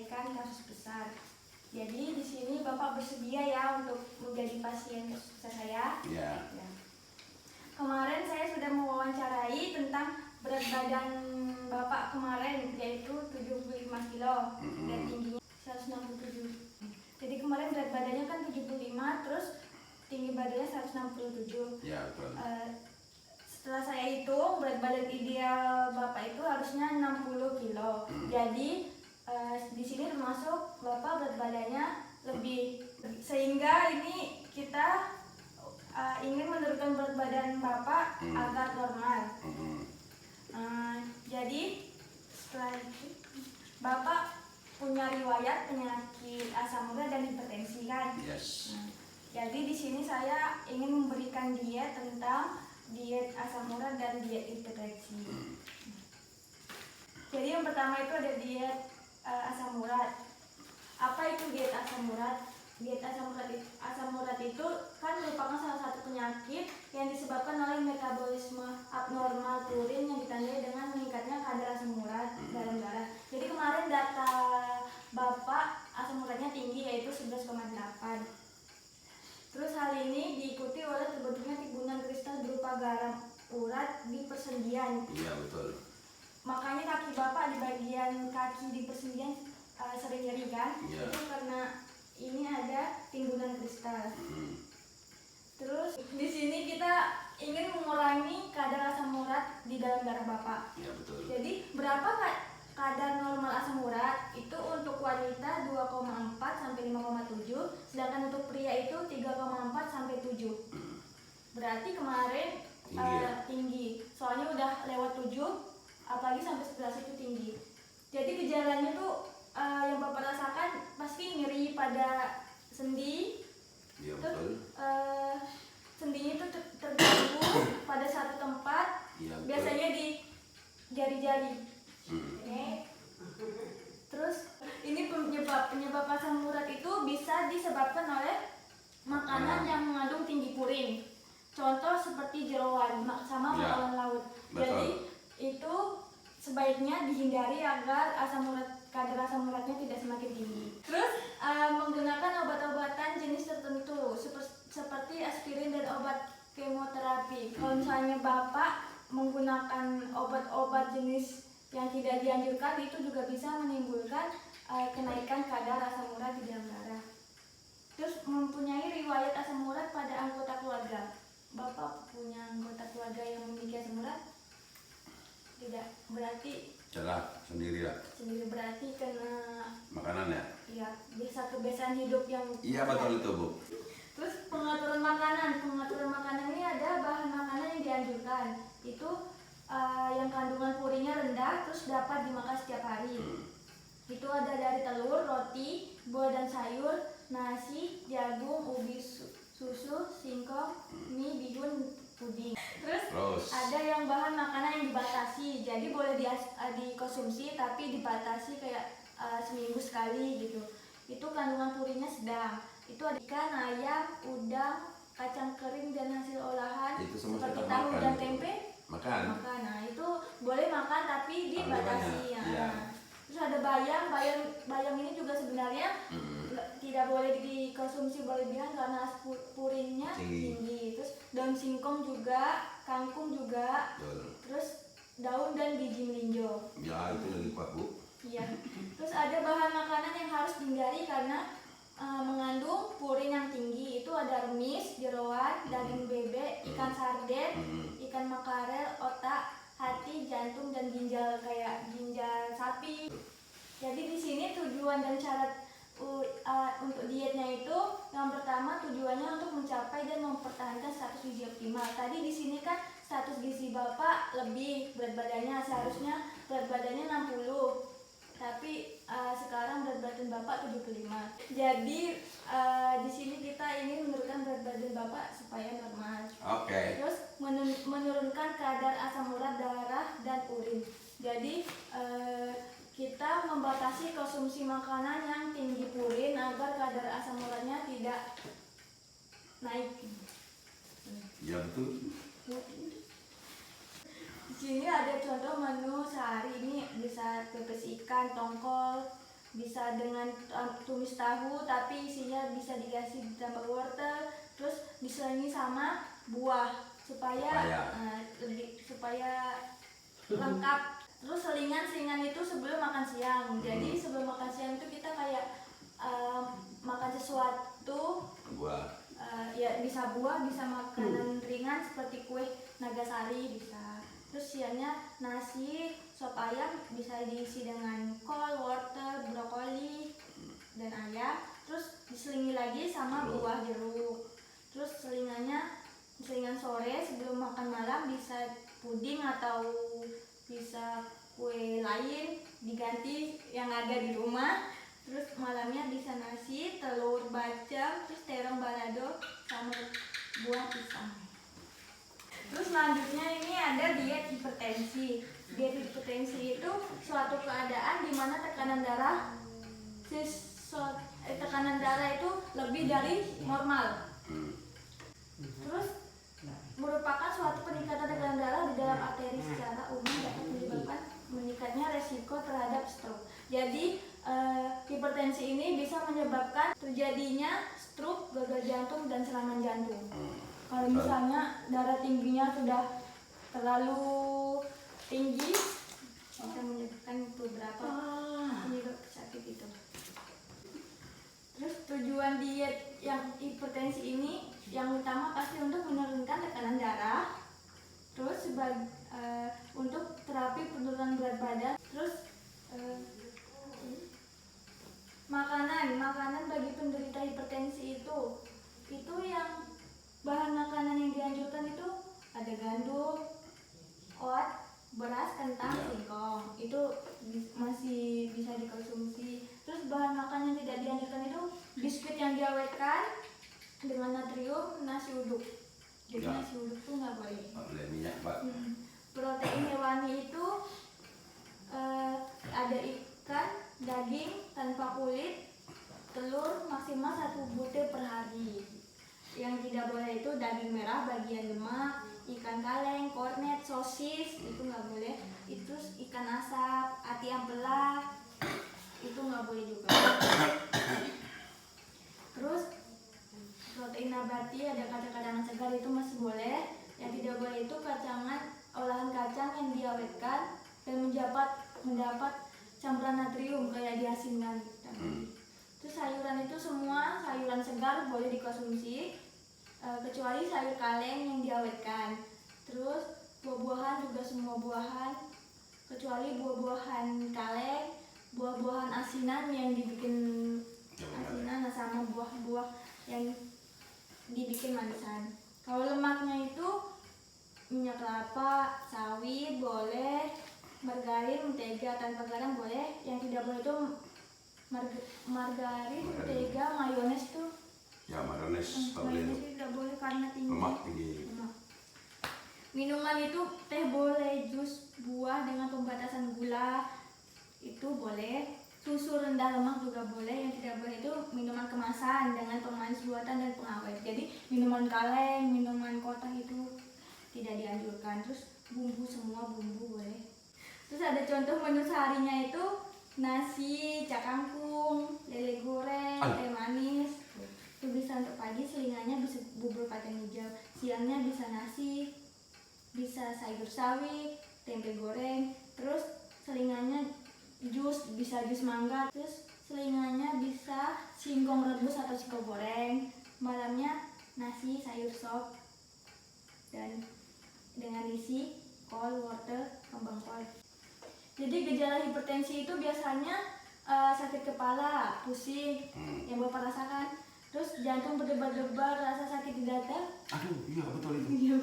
menyelesaikan kasus besar. Jadi di sini Bapak bersedia ya untuk menjadi pasien kasus besar saya? Ya. Ya. Kemarin saya sudah mewawancarai tentang berat badan Bapak kemarin, yaitu 75 kilo dan tingginya 167. Jadi kemarin berat badannya kan 75, terus tinggi badannya 167. Ya, betul. Setelah saya hitung, berat badan ideal Bapak itu harusnya 60 kilo. Jadi di sini termasuk Bapak berat badannya lebih, sehingga ini kita ingin menurunkan berat badan Bapak agar normal. Jadi setelah itu Bapak punya riwayat penyakit asam urat dan hipertensi kan? Yes. Jadi di sini saya ingin memberikan diet tentang diet asam urat dan diet hipertensi. Jadi yang pertama itu ada diet asam urat. Apa itu diet asam urat? Diet asam urat itu kan merupakan salah satu penyakit yang disebabkan oleh metabolisme abnormal purin yang ditandai dengan meningkatnya kadar asam urat dalam darah. Jadi kemarin data Bapak asam uratnya tinggi, yaitu 11,8. Terus hal ini diikuti oleh terbentuknya timbunan kristal berupa garam urat di persendian. Iya, betul. Makanya kaki Bapak di bagian kaki di persendian sering nyeri kan? Iya. Itu karena ini ada timbunan kristal. Terus di sini kita ingin mengurangi kadar asam urat di dalam darah Bapak. Iya, betul. Jadi berapa kadar normal asam urat? Itu untuk wanita 2,4 sampai 5,7, sedangkan untuk pria itu 3,4 sampai 7. Berarti kemarin tinggi. Soalnya udah lewat 7, apalagi sampai 11 itu tinggi. Jadi gejalanya tuh yang Bapak rasakan pasti nyeri pada sendi. Iya, betul. Sendinya itu terganggu pada satu tempat. Iya, betul. Biasanya di jari-jari. Terus ini penyebab asam urat itu bisa disebabkan oleh makanan yang mengandung tinggi purin. Contoh seperti jeroan sama makanan laut. Betul. Jadi itu sebaiknya dihindari agar kadar asam uratnya tidak semakin tinggi. Terus menggunakan obat-obatan jenis tertentu seperti aspirin dan obat kemoterapi. Kalau misalnya Bapak menggunakan obat-obat jenis yang tidak dianjurkan, itu juga bisa menimbulkan kenaikan kadar asam urat di dalam darah. Terus mempunyai riwayat asam urat pada anggota keluarga. Bapak punya anggota keluarga yang memiliki asam urat? Tidak, berarti Celah sendiri lah. sendiri, berarti kena Makanan ya? ya biasa kebiasaan hidup yang Iya, betul itu, Bu. Terus pengaturan makanan ini ada bahan makanan yang dianjurkan. Itu yang kandungan purinnya rendah, terus dapat dimakan setiap hari. Itu ada dari telur, roti, buah dan sayur, nasi, jagung, ubi, susu, singkong, mie, bihun, puding. Terus ada yang bahan makanan yang dibatasi, jadi boleh dikonsumsi tapi dibatasi kayak seminggu sekali gitu. Itu kandungan purinnya sedang. Itu ada ikan, ayam, udang, kacang kering dan hasil olahan Itu semua seperti kita tahu makan dan itu. tempe. Makan. Nah itu boleh makan tapi dibatasi ya. Iya. Terus ada bayam ini juga sebenarnya tidak boleh dikonsumsi berlebihan karena purinnya tinggi. Terus daun singkong juga, kangkung juga. Betul. Terus daun dan biji melinjo. Ya, itu lebih kuat, Bu. Iya. Terus ada bahan makanan yang harus dihindari karena mengandung purin yang tinggi. Itu ada remis, jeroan, daging bebek, ikan sarden, ikan makarel, otak, hati, jantung dan ginjal kayak ginjal sapi. Jadi di sini tujuan dan syarat untuk dietnya itu yang pertama tujuannya untuk mencapai dan mempertahankan status gizi optimal. Tadi di sini kan status gizi Bapak lebih, berat badannya seharusnya berat badannya 60. Tapi sekarang berat badan Bapak 75. Jadi di sini kita ingin menurunkan berat badan Bapak supaya normal. Oke. Terus menurunkan kadar asam urat darah dan urin. Jadi kita membatasi konsumsi makanan yang tinggi purin agar kadar asam uratnya tidak naik. Ya, betul. Di sini ada contoh menu sehari, ini bisa pepes ikan, tongkol, bisa dengan tumis tahu tapi isinya bisa dikasih ditambah wortel, terus diselingi sama buah supaya lengkap. Terus selingan itu sebelum makan siang. Jadi sebelum makan siang itu kita kayak makan sesuatu, Buah. ya bisa buah, bisa makanan ringan seperti kue nagasari bisa. Terus siangnya nasi, sop ayam bisa diisi dengan kol, wortel, brokoli, dan ayam. Terus diselingi lagi sama buah jeruk. Terus selingan sore sebelum makan malam bisa puding atau bisa kue lain diganti yang ada di rumah. Terus malamnya bisa nasi, telur bacem, terus terong balado sama buah pisang. Terus selanjutnya ini ada diet hipertensi. Diet hipertensi itu suatu keadaan di mana tekanan darah itu lebih dari normal. Terus merupakan suatu peningkatan tekanan darah di dalam arteri secara umum dapat menyebabkan meningkatnya resiko terhadap stroke. Jadi hipertensi ini bisa menyebabkan terjadinya stroke, gagal jantung, dan serangan jantung. Kalau misalnya darah tingginya sudah terlalu tinggi, bisa menyebabkan beberapa penyebab sakit itu. Terus tujuan diet yang hipertensi ini yang utama pasti untuk menurunkan tekanan darah, terus untuk terapi penurunan berat badan, terus makanan bagi penderita hipertensi itu yang bahan makanan yang dianjurkan itu ada gandum, oat, beras, kentang, singkong. Itu masih bisa dikonsumsi. Terus bahan makanan yang tidak dianjurkan itu biskuit yang diawetkan dengan natrium, nasi uduk. Jadi nasi uduk tuh nggak boleh. Boleh minyak, Pak. Protein hewani itu ada ikan, daging tanpa kulit, telur maksimal 1 butir per hari. Yang tidak boleh itu daging merah bagian lemak, ikan kaleng, kornet, sosis itu nggak boleh. Itu ikan asap, ati ampela itu nggak boleh juga. Terus protein nabati ada kacang-kacangan segar itu masih boleh. Yang tidak boleh itu olahan kacang yang diawetkan dan mendapat campuran natrium kayak diasinkan. Terus sayuran itu semua sayuran segar boleh dikonsumsi kecuali sayur kaleng yang diawetkan. Terus buah-buahan juga semua buahan kecuali buah-buahan kaleng, buah-buahan asinan yang dibikin asinan sama buah-buah yang dibikin manisan. Kalau lemaknya itu minyak kelapa, sawit boleh, margarin, mentega tanpa garam boleh. Yang tidak boleh itu margarin, mentega, mayones itu. Ya, mayones Mayones tidak boleh karena lemak tinggi. Minuman itu teh boleh, jus buah dengan pembatasan gula itu boleh. Susu rendah lemak juga boleh. Yang tidak boleh itu minuman kemasan dengan pemanis buatan dan pengawet. Jadi minuman kaleng, minuman kotak itu tidak dianjurkan. Terus semua bumbu boleh. Terus ada contoh menu seharinya itu nasi, cak kangkung, lele goreng, teh manis. Itu bisa untuk pagi, selingannya bisa bubur kacang hijau. Siangnya bisa nasi, bisa sayur sawi, tempe goreng. Terus selingannya jus, bisa jus mangga. Terus selingannya bisa singkong rebus atau singkong goreng. Malamnya nasi, sayur sop, dan dengan isi kol, wortel, kembang kol. Jadi gejala hipertensi itu biasanya sakit kepala, pusing, yang Bapak rasakan. Terus jantung berdebar-debar, rasa sakit di dada. Aduh, iya betul itu.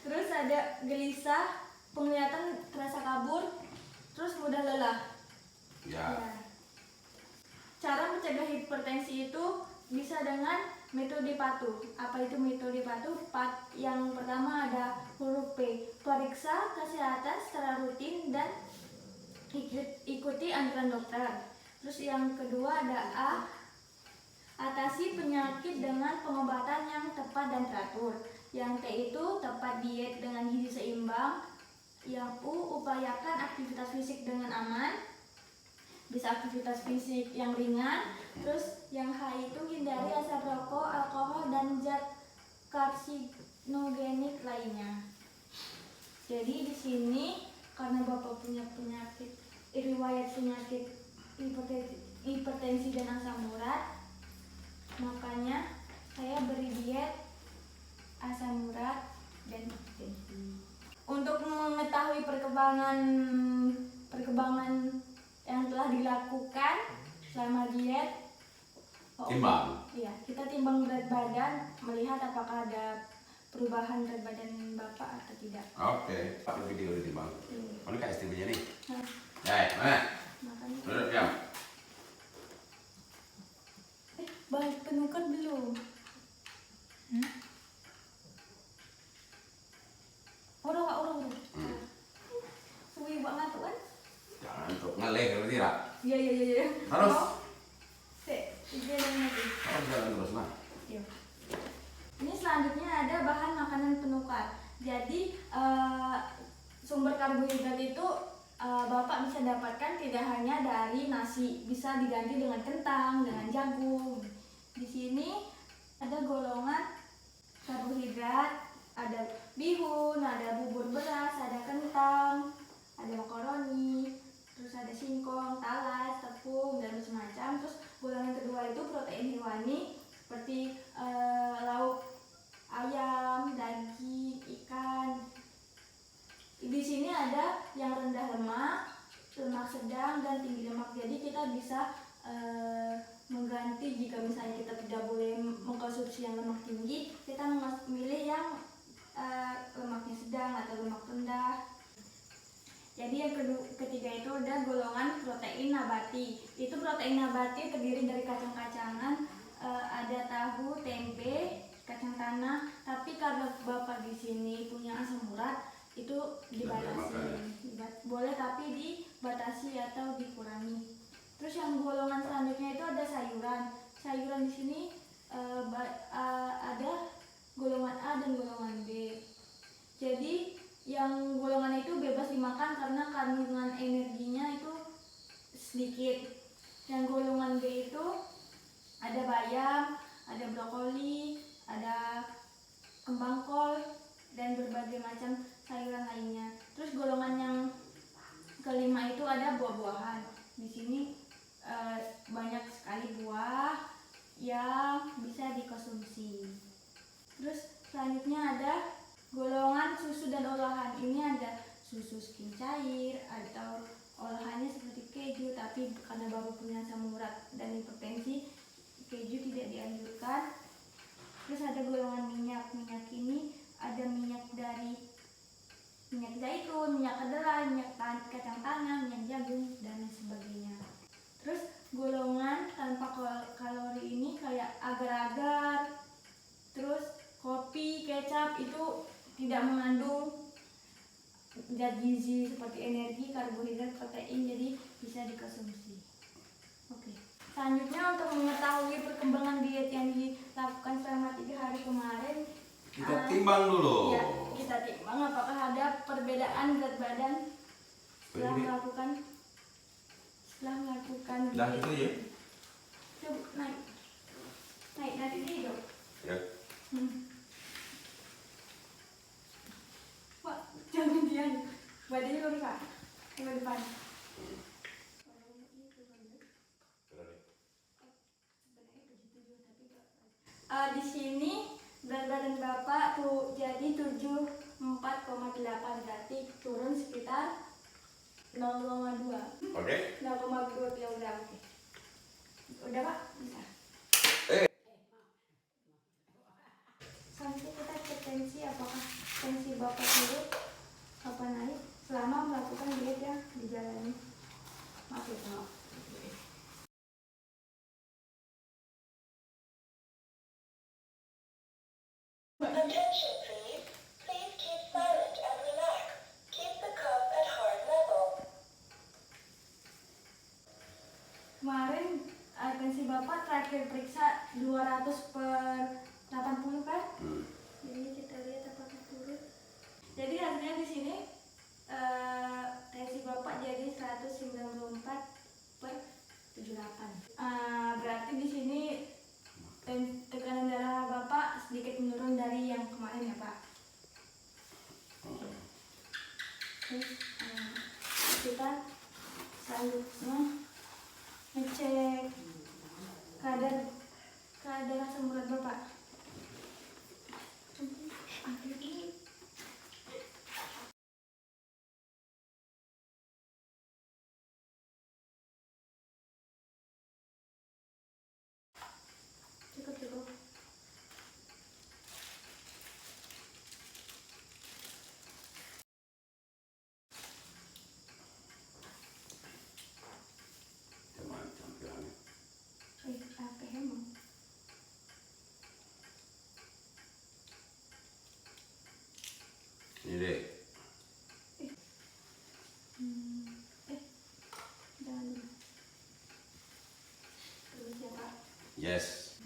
Terus ada gelisah, penglihatan terasa kabur, terus mudah lelah. Ya. Cara mencegah hipertensi itu bisa dengan metode patuh. Apa itu metode patuh? Yang pertama ada huruf P, periksa kesehatan secara rutin dan ikuti anjuran dokter. Terus yang kedua ada A, atasi penyakit dengan pengobatan yang tepat dan teratur. Yang T itu tepat diet dengan gizi seimbang. Yang U, upayakan aktivitas fisik dengan aman. bisa aktivitas fisik yang ringan. Terus yang H itu hindari asap rokok, alkohol, dan zat karsinogenik lainnya. Jadi di sini karena Bapak punya penyakit, riwayat penyakit hipertensi dan asam urat, makanya saya beri diet asam urat dan hipertensi. Untuk mengetahui perkembangan yang telah dilakukan selama diet, Timbang. Iya, kita timbang berat badan, melihat apakah ada perubahan berat badan Bapak atau tidak. Oke, pakai video di timbang. Mana kak istrinya nih? Nah, Mana? makanya. Duduk ya. Balik penukar belum? Orang. Suwi banget tuh kan? Jangan untuk ngeleh kalau tidak. Iya. Terus? Dia ada lagi. Harus jalan terus nah. Iya. Ini selanjutnya ada bahan makanan penukar. Jadi sumber karbohidrat itu Bapak bisa dapatkan tidak hanya dari nasi, bisa diganti dengan kentang, dengan jagung. Di sini ada golongan karbohidrat, ada bihun, ada bubur beras, ada kentang, ada makaroni, terus ada singkong, talas, tepung, dan macam-macam. Terus golongan kedua itu protein hewani seperti lauk ayam, daging, ikan. Di sini ada yang rendah lemak, lemak sedang, dan tinggi lemak. Jadi kita bisa mengganti jika misalnya kita tidak boleh mengkonsumsi yang lemak tinggi, kita memilih yang lemaknya sedang atau lemak rendah. Jadi yang ketiga itu ada golongan protein nabati. Itu protein nabati terdiri dari kacang-kacangan, ada tahu, tempe, kacang tanah. Tapi karena Bapak di sini punya asam urat, itu dibatasi. Boleh tapi dibatasi atau dikurangi. Terus yang golongan selanjutnya itu ada sayuran. Sayuran di sini ada golongan A dan golongan B. Jadi yang golongan itu bebas dimakan karena kandungan energinya itu sedikit. Yang golongan B itu ada bayam, ada brokoli, ada kembang kol, dan berbagai macam sayuran lainnya. Terus golongan yang kelima itu ada buah-buahan. Di sini banyak sekali buah yang bisa dikonsumsi. Terus selanjutnya ada golongan susu dan olahan. Ini ada susu skim cair atau olahannya seperti keju, tapi karena Bapak punya asam urat dan hipertensi, keju tidak dianjurkan. Terus ada golongan minyak. Minyak ini ada minyak dari minyak zaitun, minyak kedelai, minyak kacang tanah, minyak jagung, dan sebagainya. Terus golongan tanpa kalori ini kayak agar-agar, terus kopi, kecap itu tidak mengandung zat gizi seperti energi, karbohidrat, protein, jadi bisa dikonsumsi. Oke. Selanjutnya untuk mengetahui perkembangan diet yang dilakukan selama 3 hari kemarin, Kita timbang dulu. ya, kita timbang apakah ada perbedaan berat badan setelah melakukan Dah gitu ya. Coba naik nanti hidup. Ya. Pak, jangan dia. Badannya lurus Pak. Ke depan. Di sini berat badan Bapak tuh jadi 74,8, berarti turun sekitar 0,2. Oke. 0,2 kilogram. Udah Pak, bisa. Sampai kita cek tensi, apakah tensi Bapak turun apa naik selama melakukan diet yang dijalani. Maaf ya Pak. Attention please. Please keep silent and relax. Keep the cuff at heart level. Kemarin tensi Bapak terakhir periksa 200/80 kan? Jadi kita lihat apakah turun. Jadi hasilnya di sini tensi Bapak jadi 194/80. Yes.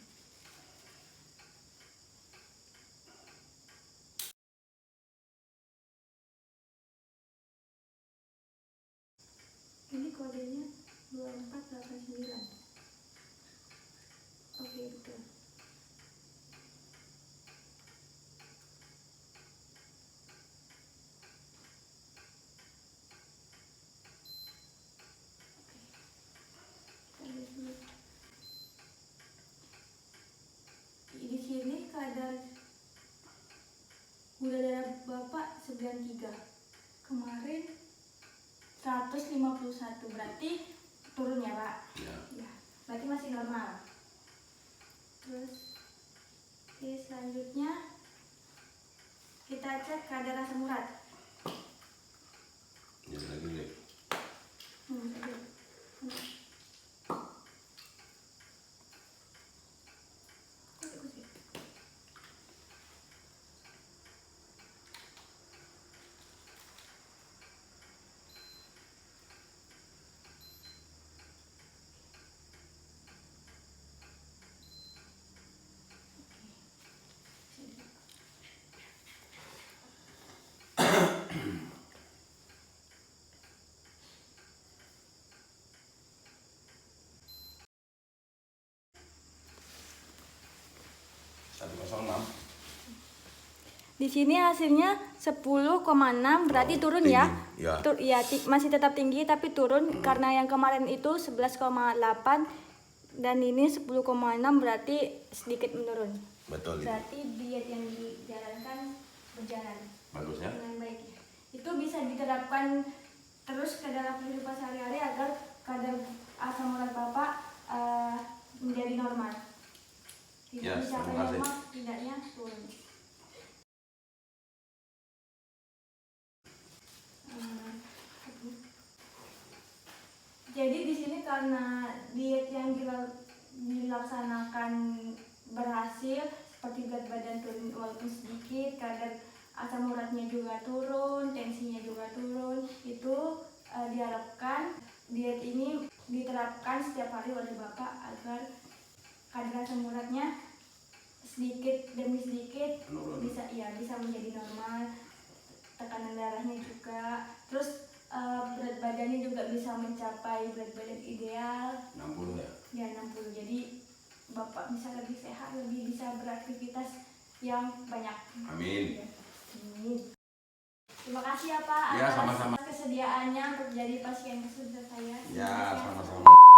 Ini kodenya 2489. Oke, betul. Kita lihat dulu. Di sini kadar gula darah Bapak 93. Kemarin 151, berarti turun ya, Pak? Ya. Ya, berarti masih normal. Terus, oke, selanjutnya kita cek kadar asam urat. Jadi lagi deh. Oke. Di sini hasilnya 10,6, berarti turun ya. Tinggi, ya. Ya, masih tetap tinggi tapi turun karena yang kemarin itu 11,8 dan ini 10,6, berarti sedikit menurun. Betul. Berarti diet yang dijalankan berjalan Bagusnya. dengan baik. Itu bisa diterapkan terus ke dalam kehidupan sehari-hari agar kadar asam urat Bapak menjadi normal. Tidak Ya, mencapai terima kasih. normal, tidaknya turun. Jadi di sini karena diet yang dilaksanakan berhasil, seperti berat badan turun walaupun sedikit, kadar asam uratnya juga turun, tensinya juga turun, itu diharapkan diet ini diterapkan setiap hari oleh Bapak agar kadar asam uratnya sedikit demi sedikit Menurun. bisa menjadi normal, tekanan darahnya juga, terus berat badannya juga bisa mencapai berat badan ideal 60 ya. ya 60. Jadi Bapak bisa lebih sehat, lebih bisa beraktivitas yang banyak. Amin. Ya. Amin. Terima kasih ya Pak Ya, atas sama-sama. kesediaannya untuk jadi pasien kesulitan saya. Ya, Terima kasih. sama-sama.